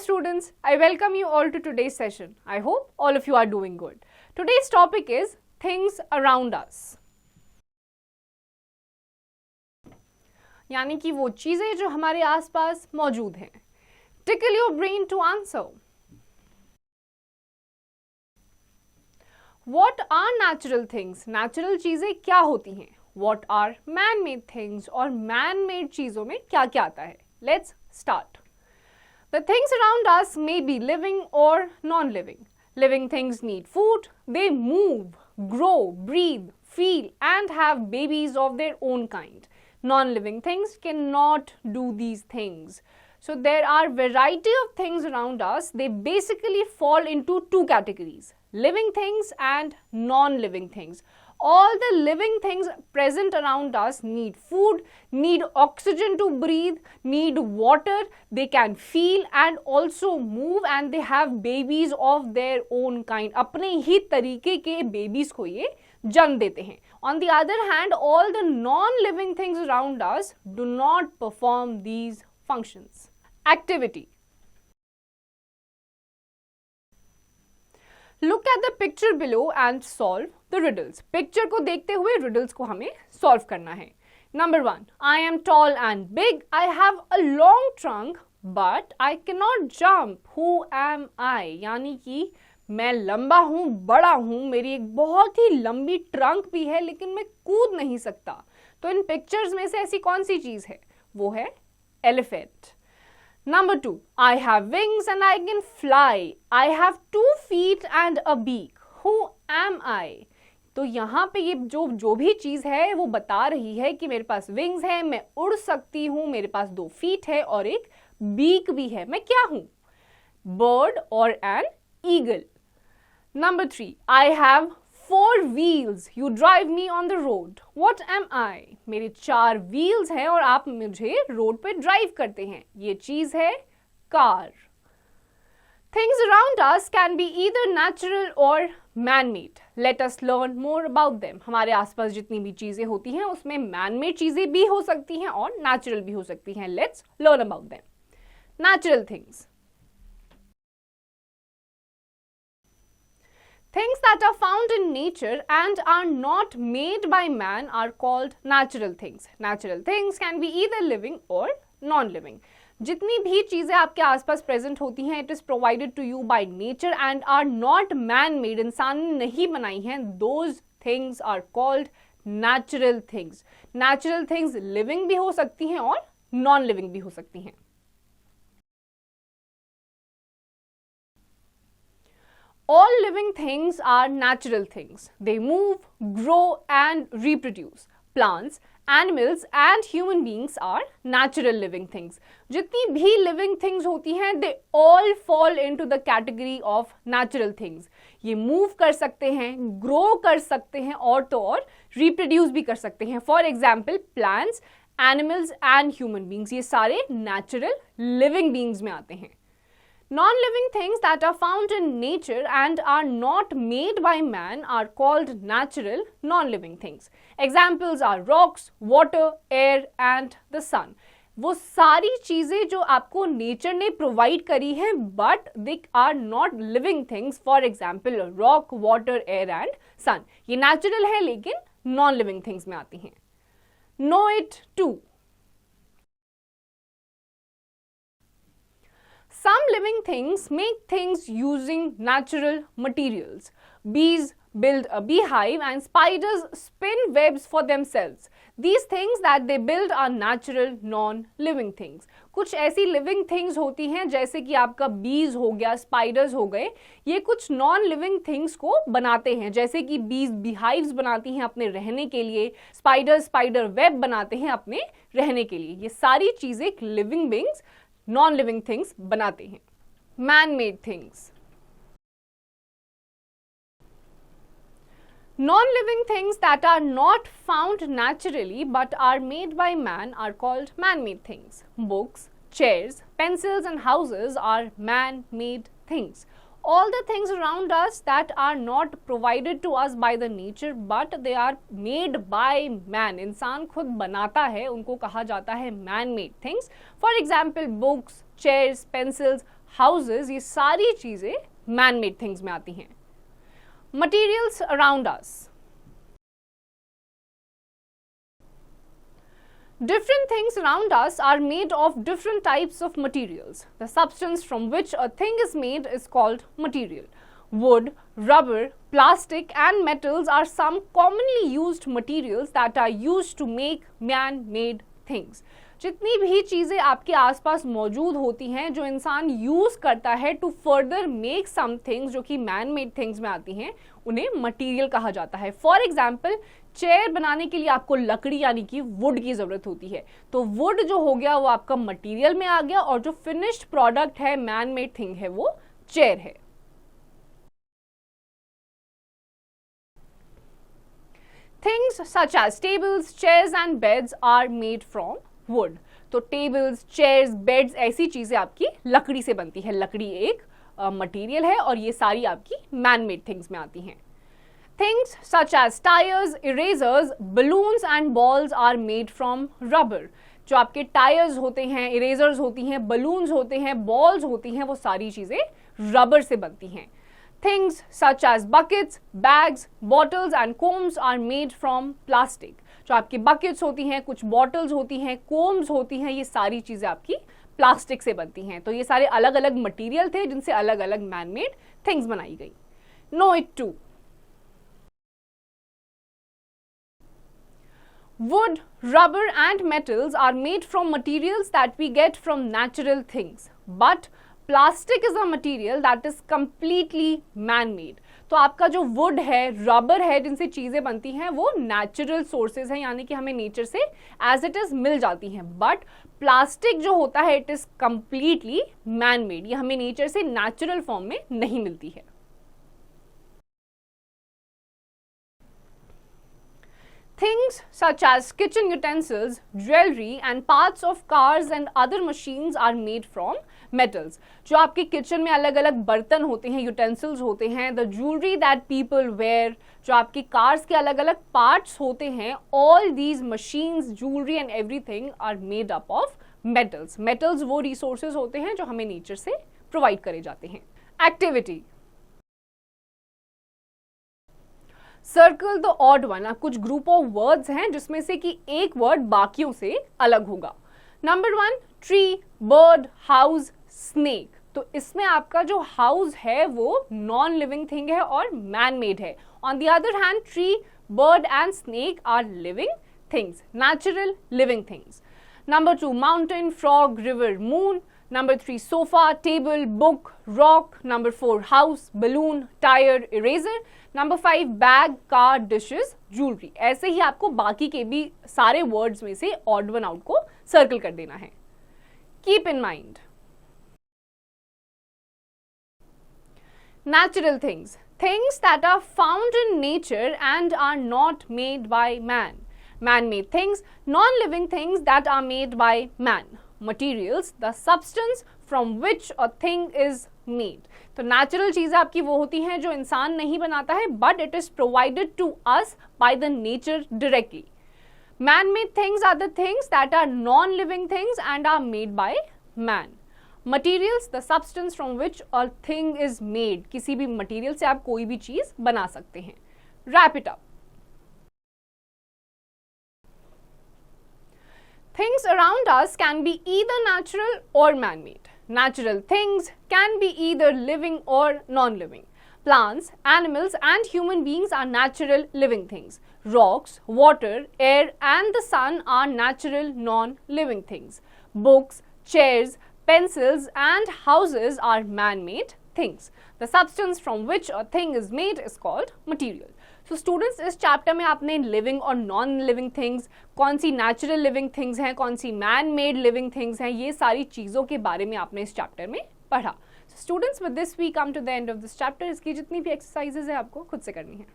students, I welcome you all to today's session. I hope all of you are doing good. Today's topic is things around us. यानी कि वो चीजें जो हमारे आसपास मौजूद हैं. Tickle your brain to answer. What are natural things? Natural चीजें क्या होती हैं? What are man-made things? और man-made चीजों में क्या क्या आता है? Let's start. The things around us may be living or non-living. Living things need food, they move, grow, breathe, feel and have babies of their own kind. Non-living things cannot do these things. So there are variety of things around us. They basically fall into two categories, living things and non-living things. All the living things present around us need food, need oxygen to breathe, need water, they can feel and also move and they have babies of their own kind. अपने ही तरीके के babies को ये जन्म देते हैं. On the other hand, all the non-living things around us do not perform these functions. Activity. Look at the picture below and solve the riddles. Picture को देखते हुए riddles को हमें solve करना है. Number 1. I am tall and big. I have a long trunk, but I cannot jump. Who am I? यानी कि मैं लंबा हूँ, बड़ा हूँ, मेरी एक बहुत ही लंबी ट्रंक भी है, लेकिन मैं कूद नहीं सकता. तो इन पिक्चर्स में से ऐसी कौन सी चीज है? वो है elephant. Number 2. I have wings and I can fly. I have 2 feet and a beak. Who am I? तो यहाँ पे ये जो भी चीज है वो बता रही है कि मेरे पास विंग्स है, मैं उड़ सकती हूँ, मेरे पास 2 फीट है और एक बीक भी है. मैं क्या हूँ? बर्ड और an eagle. Number 3. I have 4 wheels. You drive me on the road. What am I? मेरे 4 wheels हैं और आप मुझे रोड पे ड्राइव करते हैं. ये चीज है car. Things around us can be either natural or man-made. Let us learn more about them. हमारे आसपास जितनी भी चीजें होती हैं उसमें man-made चीजें भी हो सकती हैं और natural भी हो सकती हैं. Let's learn about them. Natural things. Things that are found in nature and are not made by man are called natural things. Natural things can be either living or non-living. जितनी भी चीजें आपके आसपास present होती हैं, it is provided to you by nature and are not man-made. इंसान ने नहीं बनाई हैं. Those things are called natural things. Natural things living भी हो सकती हैं और non-living भी हो सकती हैं. All living things are natural things. They move, grow and reproduce. Plants, animals and human beings are natural living things. जितनी भी living things होती हैं, they all fall into the category of natural things. ये move कर सकते हैं, grow कर सकते हैं और तो और reproduce भी कर सकते हैं. For example, plants, animals and human beings. ये सारे natural living beings में आते हैं. Non-living things that are found in nature and are not made by man are called natural non-living things. Examples are rocks, water, air and the sun. वो सारी चीजें जो आपको नेचर ने प्रोवाइड करी हैं but they are not living things. For example, rock, water, air and sun. ये natural है लेकिन non-living things में आती हैं. Know it too. Some living things make things using natural materials. Bees build a beehive and spiders spin webs for themselves. These things that they build are natural non-living things. कुछ ऐसी living things होती हैं जैसे कि आपका bees हो गया, spiders हो गए. ये कुछ non-living things को बनाते हैं जैसे कि bees beehives बनाती हैं अपने रहने के लिए, spiders spider web बनाते हैं अपने रहने के लिए. ये सारी चीजें living beings non-living things बनाते हैं. Man-made things. Non-living things that are not found naturally but are made by man are called man-made things. Books, chairs, pencils and houses are man-made things. All the things around us that are not provided to us by the nature but they are made by man. इंसान खुद बनाता है, उनको कहा जाता है man-made things. For example, books, chairs, pencils, houses, ये सारी चीजें मैन मेड थिंग्स में आती हैं. Materials around us. Different things around us are made of different types of materials. The substance from which a thing is made is called material. Wood, rubber, plastic and metals are some commonly used materials that are used to make man-made things. जितनी भी चीज़ें आपके आसपास मौजूद होती हैं जो इंसान यूज़ करता है to further make some things जो कि मैन मेड थिंग्स में आती हैं, उन्हें मटेरियल कहा जाता है. फॉर एग्जाम्पल, चेयर बनाने के लिए आपको लकड़ी यानी कि वुड की ज़रूरत होती है, तो वुड जो हो गया वो आपका मटेरियल में आ गया और जो फिनिश्ड प्रोडक्ट है, मैन मेड थिंग है, वो चेयर है. Things such as tables, chairs and beds are made from wood. तो टेबल्स, चेयर्स, बेड्स ऐसी चीजें आपकी लकड़ी से बनती है. लकड़ी एक मटेरियल है और ये सारी आपकी मैन मेड थिंग्स में आती हैं. Things such as tires, erasers, balloons and balls are made from rubber. जो आपके टायर्स होते हैं, इरेजर्स होती हैं, बलून्स होते हैं, बॉल्स होती हैं, वो सारी चीजें रबर से बनती हैं. Things such as buckets, bags, bottles and combs are made from plastic. जो आपकी buckets होती हैं, कुछ bottles होती हैं, combs होती हैं, ये सारी चीज़ें आपकी प्लास्टिक से बनती हैं. तो ये सारे अलग अलग मटेरियल थे जिनसे अलग अलग मैन मेड थिंग्स बनाई गई. Know it too. Wood, rubber and metals are made from materials that we get from natural things. But plastic is a material that is completely man made. तो आपका जो would है, rubber है, जिनसे चीज़ें बनती हैं, वो नेचुरल सोर्सेज हैं, यानी कि हमें नेचर से एज इट इज मिल जाती हैं. बट प्लास्टिक जो होता है it is completely man made, ये हमें नेचर से नेचुरल फॉर्म में नहीं मिलती है. Things such as kitchen utensils, jewelry and parts of cars and other machines are made from metals. जो आपके किचन में अलग अलग बर्तन होते हैं, यूटेंसिल्स होते हैं, the jewellery that people wear, जो आपकी कार्स के अलग अलग पार्ट्स होते हैं, all these machines, jewellery and everything are made up of metals. Metals वो रिसोर्सेज होते हैं जो हमें नेचर से प्रोवाइड करे जाते हैं. Activity. Circle the odd one. अब कुछ ग्रुप ऑफ वर्ड्स हैं जिसमें से कि एक वर्ड बाकियों से अलग होगा. Number 1, tree, bird, house, snake. तो इसमें आपका जो हाउस है वो नॉन लिविंग थिंग है और मैन मेड है. On the other hand, tree, bird and snake are living things, natural living things. Number 2, mountain, frog, river, moon. Number 3, sofa, table, book, rock. Number 4, house, balloon, tire, eraser. Number 5, bag, car, dishes, jewelry. ऐसे ही आपको बाकी के भी सारे words में से odd one out को circle कर देना है. Keep in mind. Natural things. Things that are found in nature and are not made by man. Man-made things, non-living things that are made by man. Materials, the substance from which a thing is made. तो natural चीज़ें आपकी वो होती हैं जो इंसान नहीं बनाता है, but it is provided to us by the nature directly. Man made things are the things that are non living things and are made by man. Materials, the substance from which a thing is made. किसी भी material से आप कोई भी चीज़ बना सकते हैं. Wrap it up. Things around us can be either natural or man-made. Natural things can be either living or non-living. Plants, animals and human beings are natural living things. Rocks, water, air and the sun are natural non-living things. Books, chairs, pencils and houses are man-made things. The substance from which a thing is made is called material. तो students, इस chapter में आपने living और non living things, कौन सी natural living things हैं, कौन सी man made living things हैं, ये सारी चीज़ों के बारे में आपने इस चैप्टर में पढ़ा. Students, with this we come to the end of this chapter. इसकी जितनी भी एक्सरसाइजेज है आपको खुद से करनी है.